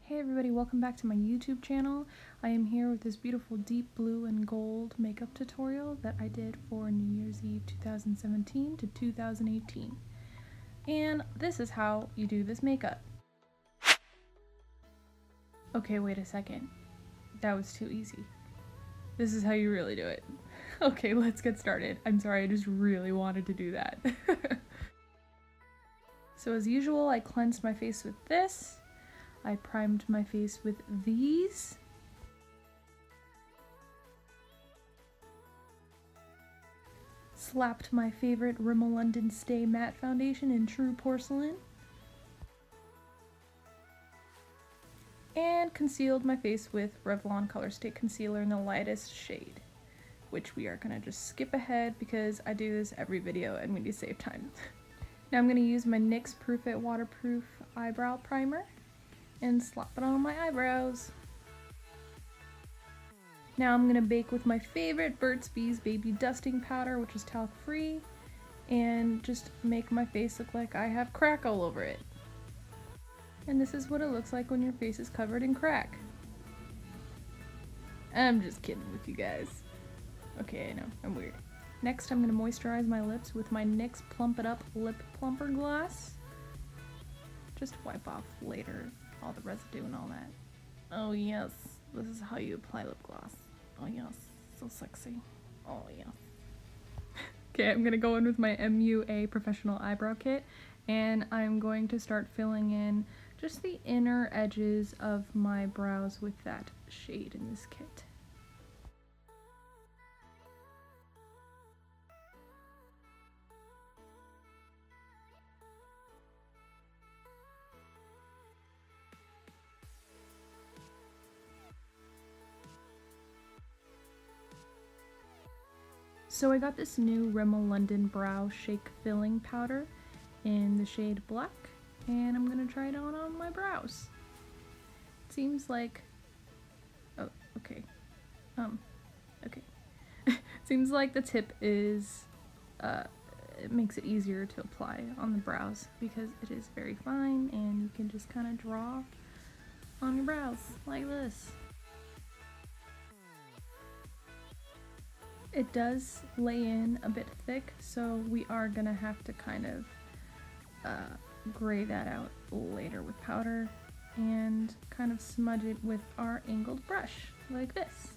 Hey everybody, welcome back to my YouTube channel. I am here with this beautiful deep blue and gold makeup tutorial that I did for New Year's Eve 2017 to 2018. And this is how you do this makeup. Okay, wait a second. That was too easy. This is how you really do it. Okay, let's get started. I'm sorry, I just really wanted to do that. So as usual, I cleansed my face with this. I primed my face with these. Slapped my favorite Rimmel London Stay Matte Foundation in True Porcelain. And concealed my face with Revlon Color Stay Concealer in the lightest shade, which we are gonna just skip ahead because I do this every video and we need to save time. Now I'm gonna use my NYX Proof It Waterproof Eyebrow Primer and slap it on my eyebrows. Now I'm gonna bake with my favorite Burt's Bees Baby Dusting Powder, which is talc free, and just make my face look like I have crack all over it. And this is what it looks like when your face is covered in crack. I'm just kidding with you guys. Okay, I know, I'm weird. Next I'm gonna moisturize my lips with my NYX Plump It Up Lip Plumper Gloss. Just wipe off later all the residue and all that. Oh yes, this is how you apply lip gloss. Oh yes, so sexy. Oh yeah. Okay, I'm gonna go in with my MUA Professional Eyebrow Kit, and I'm going to start filling in just the inner edges of my brows with that shade in this kit. So I got this new Rimmel London Brow Shake Filling Powder in the shade Black, and I'm gonna try it on my brows. It seems like, oh, okay, okay. Seems like the tip is, it makes it easier to apply on the brows because it is very fine and you can just kind of draw on your brows like this. It does lay in a bit thick, so we are gonna have to kind of gray that out later with powder and kind of smudge it with our angled brush like this.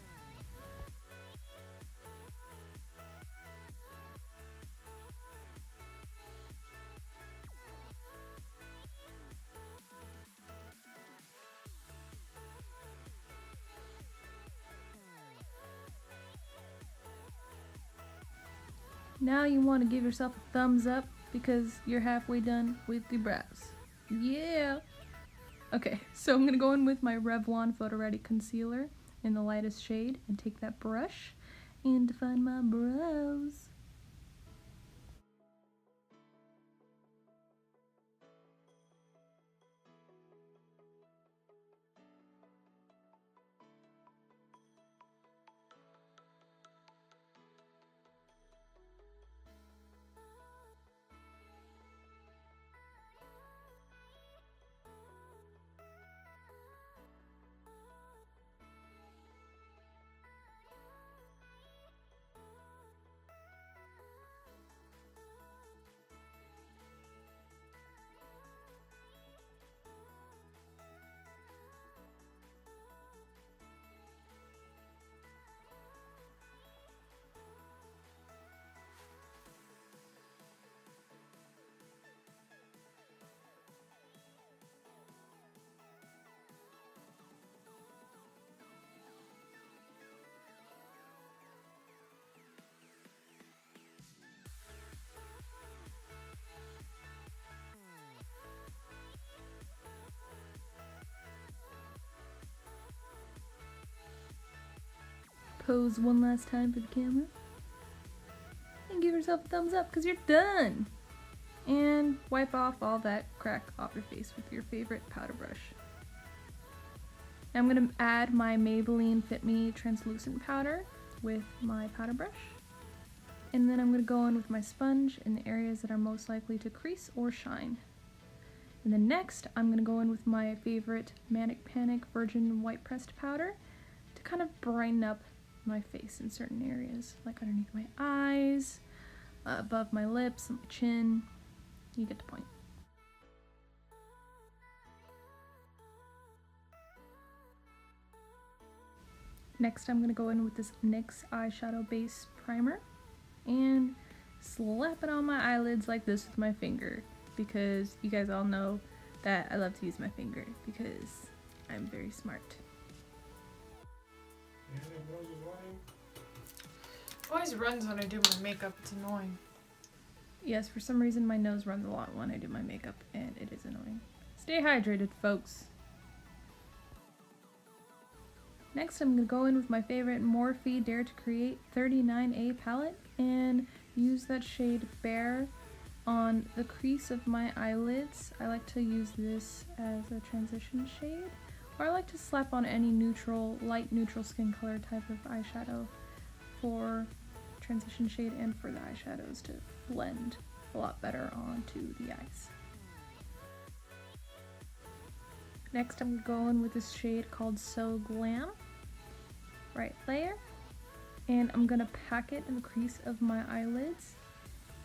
Now you want to give yourself a thumbs up because you're halfway done with the brows. Yeah! Okay, so I'm going to go in with my Revlon Photo Ready Concealer in the lightest shade and take that brush and define my brows. Pose one last time for the camera and give yourself a thumbs up because you're done. And wipe off all that crack off your face with your favorite powder brush. Now I'm going to add my Maybelline Fit Me translucent powder with my powder brush, and then I'm going to go in with my sponge in the areas that are most likely to crease or shine. And then next, I'm going to go in with my favorite Manic Panic Virgin White Pressed Powder to kind of brighten up my face in certain areas, like underneath my eyes, above my lips, and my chin. You get the point. Next, I'm going to go in with this NYX eyeshadow base primer and slap it on my eyelids like this with my finger, because you guys all know that I love to use my finger because I'm very smart. It always runs when I do my makeup, it's annoying. Yes, for some reason my nose runs a lot when I do my makeup, and it is annoying. Stay hydrated, folks. Next, I'm going to go in with my favorite Morphe Dare to Create 39A palette and use that shade Bare on the crease of my eyelids. I like to use this as a transition shade, or I like to slap on any neutral, light neutral skin color type of eyeshadow for transition shade and for the eyeshadows to blend a lot better onto the eyes. Next, I'm going with this shade called So Glam, right layer, and I'm gonna pack it in the crease of my eyelids.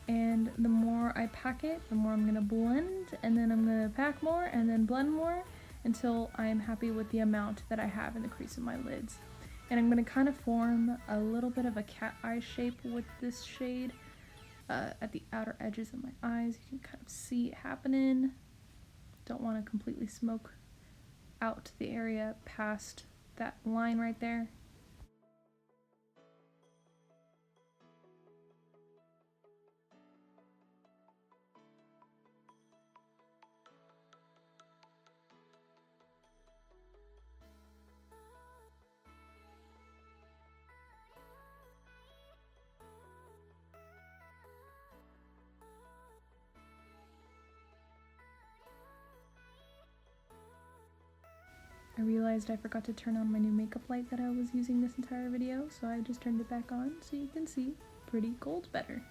And the more I pack it, the more I'm gonna blend, and then I'm gonna pack more and then blend more until I am happy with the amount that I have in the crease of my lids. And I'm gonna kind of form a little bit of a cat eye shape with this shade at the outer edges of my eyes. You can kind of see it happening. Don't want to completely smoke out the area past that line right there. I realized I forgot to turn on my new makeup light that I was using this entire video, so I just turned it back on so you can see pretty gold better.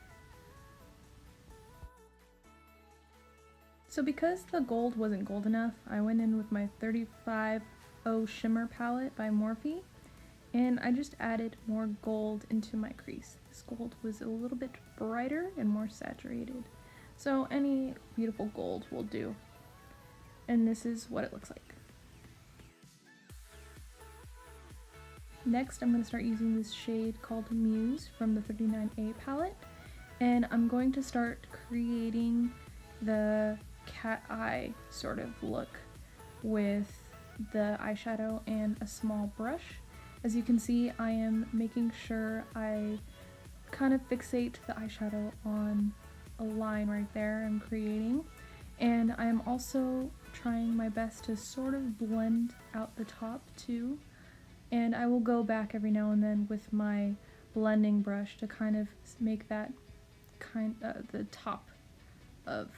So because the gold wasn't gold enough, I went in with my 35O Shimmer palette by Morphe, and I just added more gold into my crease. This gold was a little bit brighter and more saturated, so any beautiful gold will do. And this is what it looks like. Next, I'm going to start using this shade called Muse from the 39A palette, and I'm going to start creating the cat eye sort of look with the eyeshadow and a small brush. As you can see, I am making sure I kind of fixate the eyeshadow on a line right there I'm creating, and I am also trying my best to sort of blend out the top too. And I will go back every now and then with my blending brush to kind of make that the top of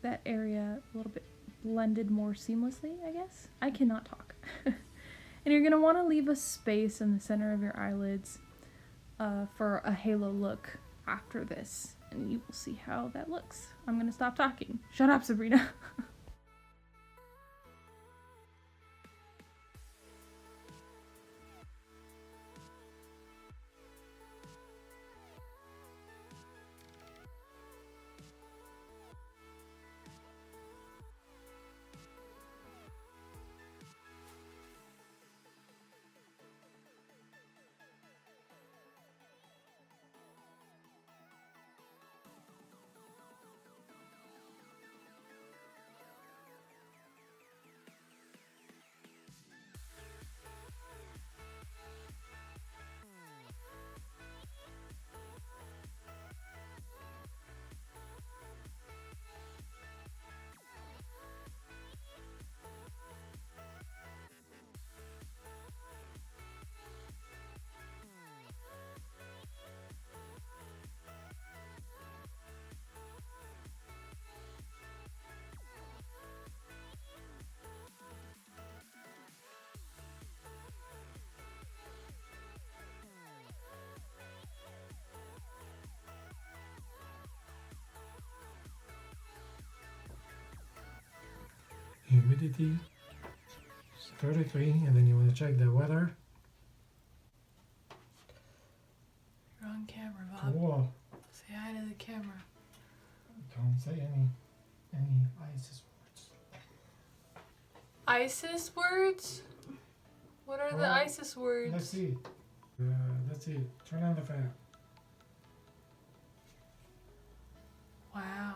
that area a little bit blended more seamlessly, I guess. I cannot talk. And you're going to want to leave a space in the center of your eyelids for a halo look after this, and you will see how that looks. I'm going to stop talking. Shut up, Sabrina. Humidity is 33, and then you want to check the weather. You're on camera, Bob. Cool. Say hi to the camera. Don't say any ISIS words. ISIS words? What are the Well, ISIS words? Let's see. Let's see. Turn on the fan. Wow.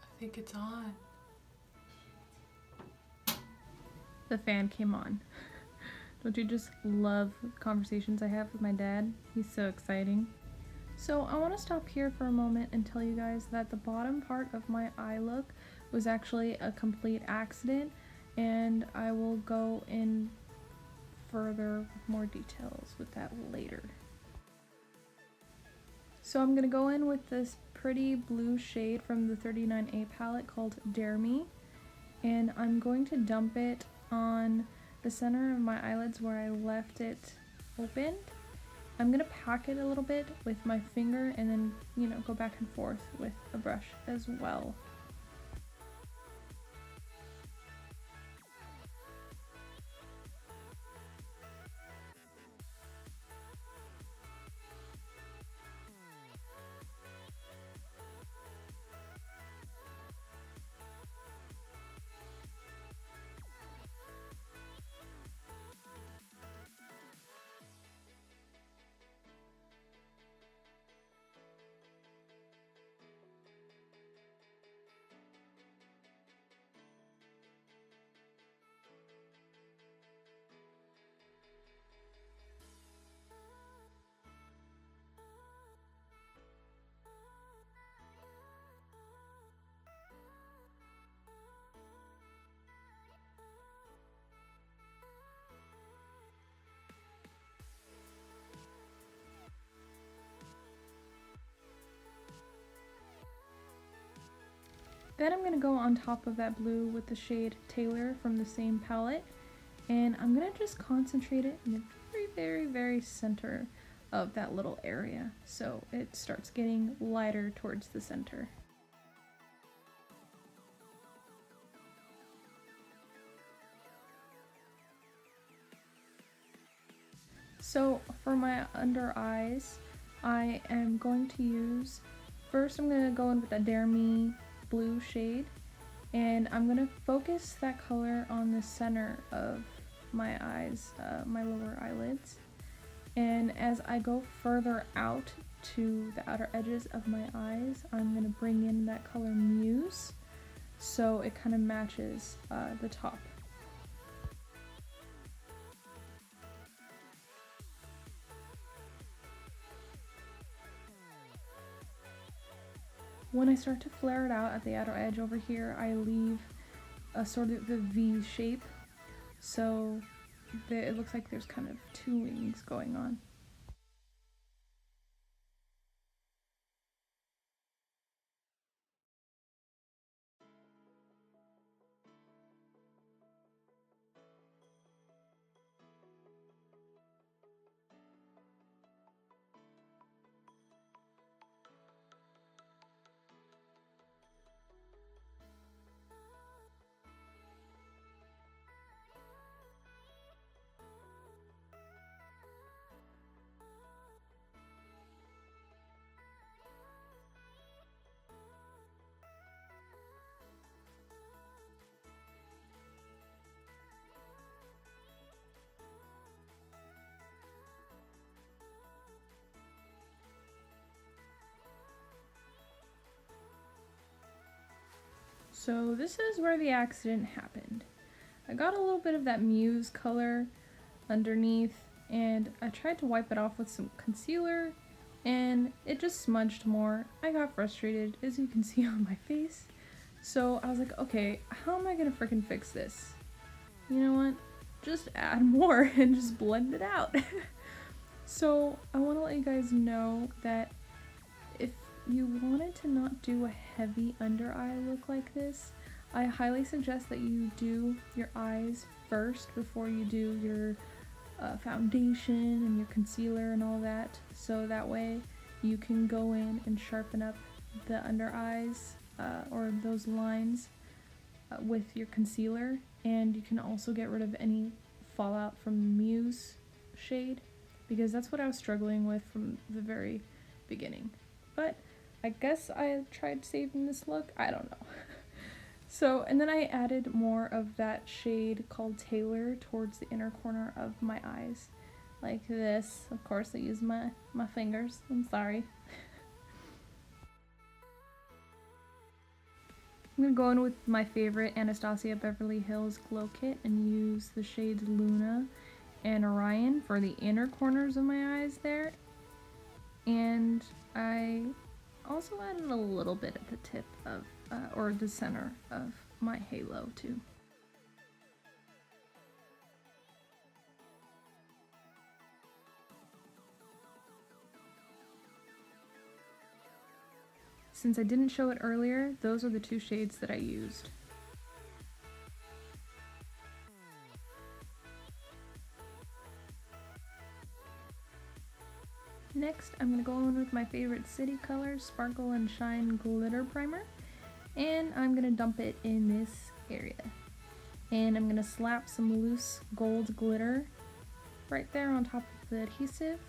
I think it's on. The fan came on. Don't you just love conversations I have with my dad? He's so exciting. So I want to stop here for a moment and tell you guys that the bottom part of my eye look was actually a complete accident, and I will go in further with more details with that later. So I'm gonna go in with this pretty blue shade from the 39A palette called Dare Me, and I'm going to dump it on the center of my eyelids where I left it open. I'm gonna pack it a little bit with my finger and then, you know, go back and forth with a brush as well. Then I'm going to go on top of that blue with the shade Taylor from the same palette, and I'm going to just concentrate it in the very, very, very center of that little area, so it starts getting lighter towards the center. So for my under eyes, I am going to use, first I'm going to go in with that Dare Me blue shade, and I'm going to focus that color on the center of my eyes, my lower eyelids, and as I go further out to the outer edges of my eyes, I'm going to bring in that color Muse so it kind of matches the top. When I start to flare it out at the outer edge over here, I leave a sort of the V shape, so it looks like there's kind of two wings going on. So this is where the accident happened. I got a little bit of that Muse color underneath, and I tried to wipe it off with some concealer, and it just smudged more. I got frustrated, as you can see on my face. So I was like, okay, how am I gonna freaking fix this? You know what? Just add more and just blend it out. So I want to let you guys know that if you wanted to not do a heavy under eye look like this, I highly suggest that you do your eyes first before you do your foundation and your concealer and all that, so that way you can go in and sharpen up the under eyes or those lines with your concealer, and you can also get rid of any fallout from the Muse shade, because that's what I was struggling with from the very beginning. But I guess I tried saving this look, I don't know. So, and then I added more of that shade called Tailor towards the inner corner of my eyes, like this. Of course I use my fingers, I'm sorry. I'm going to go in with my favorite Anastasia Beverly Hills Glow Kit and use the shades Luna and Orion for the inner corners of my eyes there. And I also added a little bit at the tip of, or the center of my halo too. Since I didn't show it earlier, those are the two shades that I used. Next, I'm going to go in with my favorite City Colors Sparkle and Shine Glitter Primer, and I'm going to dump it in this area. And I'm going to slap some loose gold glitter right there on top of the adhesive.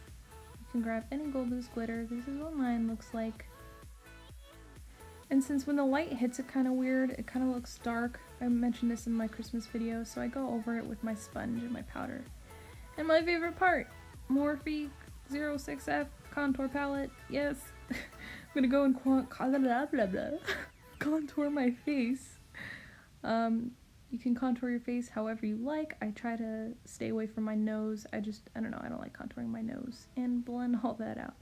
You can grab any gold loose glitter. This is what mine looks like. And since when the light hits it kind of weird, it kind of looks dark. I mentioned this in my Christmas video, so I go over it with my sponge and my powder. And my favorite part, Morphe 06F contour palette. Yes, I'm gonna go and contour my face. You can contour your face however you like. I try to stay away from my nose. I don't know, I don't like contouring my nose, and blend all that out.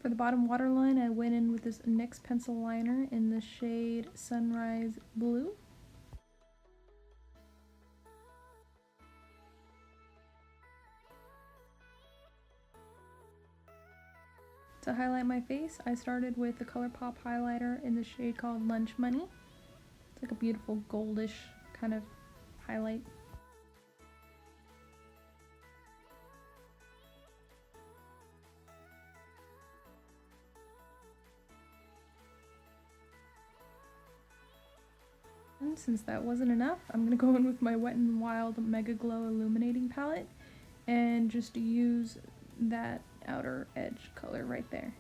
For the bottom waterline, I went in with this NYX pencil liner in the shade Sunrise Blue. To highlight my face, I started with the ColourPop highlighter in the shade called Lunch Money. It's like a beautiful goldish kind of highlight. And since that wasn't enough, I'm going to go in with my Wet n Wild Mega Glow Illuminating Palette and just use that outer edge color right there.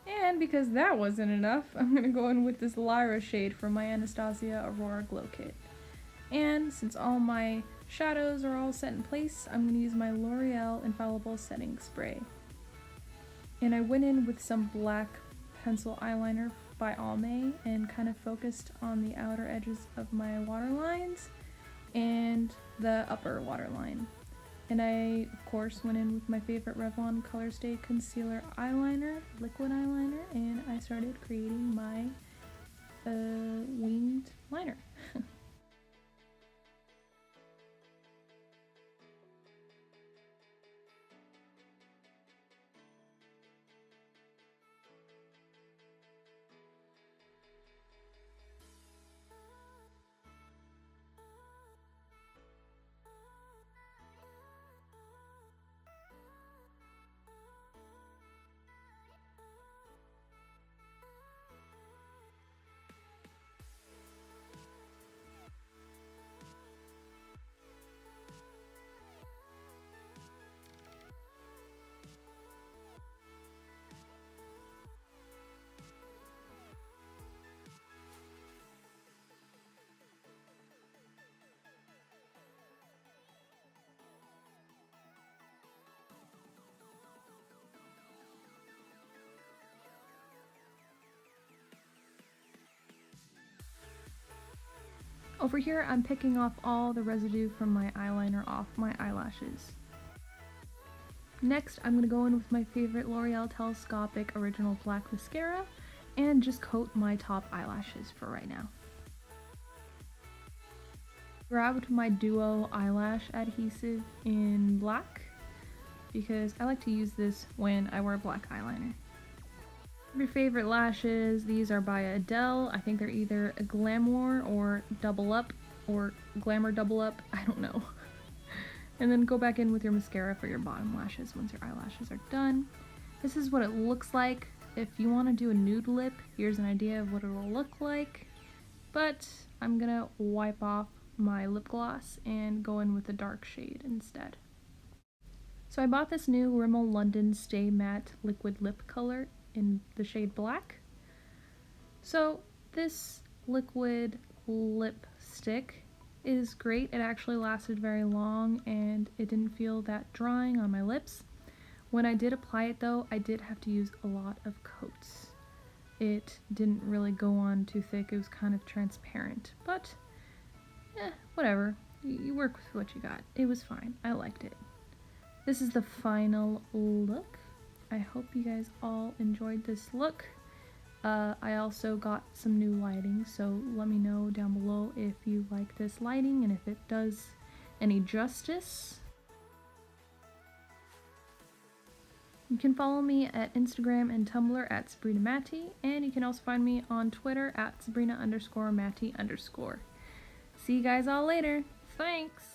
And because that wasn't enough, I'm going to go in with this Lyra shade from my Anastasia Aurora Glow Kit. And since all my shadows are all set in place, I'm going to use my L'Oreal Infallible Setting Spray. And I went in with some black pencil eyeliner by Almay and kind of focused on the outer edges of my waterlines and the upper waterline. And I, of course, went in with my favorite Revlon Colorstay Concealer Eyeliner, liquid eyeliner, and I started creating my winged liner. Over here, I'm picking off all the residue from my eyeliner off my eyelashes. Next, I'm going to go in with my favorite L'Oreal Telescopic Original Black Mascara and just coat my top eyelashes for right now. Grabbed my Duo eyelash adhesive in black because I like to use this when I wear black eyeliner. Your favorite lashes, these are by Adele. I think they're either a Glamour or Double Up or glamour double up, I don't know. And then go back in with your mascara for your bottom lashes once your eyelashes are done. This is what it looks like. If you want to do a nude lip, here's an idea of what it will look like. But I'm gonna wipe off my lip gloss and go in with a dark shade instead. So I bought this new Rimmel London Stay Matte Liquid Lip Color in the shade Black. So this liquid lipstick is great. It actually lasted very long and it didn't feel that drying on my lips. When I did apply it though, I did have to use a lot of coats. It didn't really go on too thick, it was kind of transparent, but whatever. You work with what you got. It was fine. I liked it. This is the final look. I hope you guys all enjoyed this look. I also got some new lighting, so let me know down below if you like this lighting and if it does any justice. You can follow me at Instagram and Tumblr at Sabrina Matty, and you can also find me on Twitter at Sabrina_Matty_. See you guys all later. Thanks!